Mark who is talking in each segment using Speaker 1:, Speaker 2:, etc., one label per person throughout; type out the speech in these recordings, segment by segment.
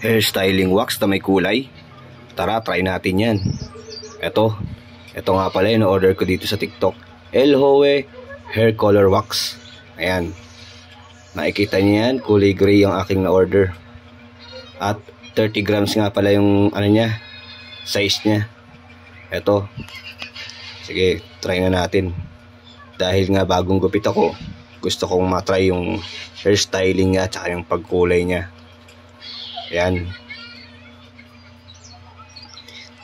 Speaker 1: hairstyling wax na may kulay. Tara, try natin yan. Ito nga pala yung order ko dito sa TikTok. El Howe Hair Color Wax. Ayan. Nakikita niyo yan, kulay gray yung aking na-order. At 30 grams nga pala yung ano niya, size niya. Ito. Sige, try na natin. Dahil nga bagong gupit ako, gusto kong matry yung hairstyling niya at saka yung pagkulay niya. Ayan.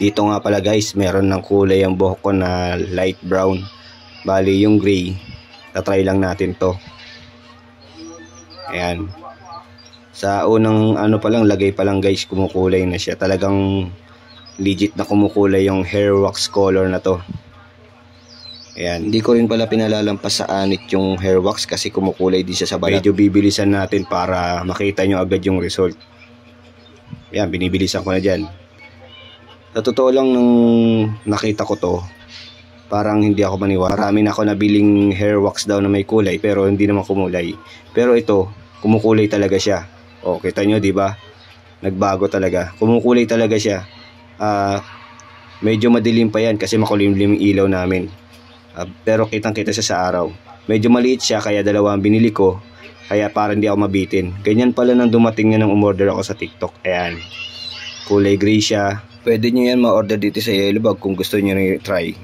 Speaker 1: Dito nga pala guys, meron ng kulay ang buhok ko na light brown. Bali yung gray, tatry lang natin to. Ayan. Sa unang ano pa lang, lagay pa lang guys, kumukulay na siya. Talagang legit na kumukulay yung hair wax color na to. Ayan. Hindi ko rin pala pinalalampas sa anit yung hair wax kasi kumukulay din siya sa balat. Medyo bibilisan natin para makita nyo agad yung result. Ayan, binibilisan ko na dyan. Sa totoo lang nung nakita ko to, parang hindi ako maniwala. Marami na ako nabiling hair wax daw na may kulay pero hindi naman kumulay. Pero ito, kumukulay talaga siya. O, kita nyo, di ba? Nagbago talaga. Kumukulay talaga siya. Medyo madilim pa yan kasi makulimlim yung ilaw namin. Pero kitang-kita siya sa araw. Medyo maliit siya kaya dalawa ang binili ko. Kaya parang hindi ako mabitin. Ganyan pala nang dumating niya nang umorder ako sa TikTok. Ayan. Kulay gray siya. Pwede nyo yan ma-order dito sa Yellowbag kung gusto nyo na i-try.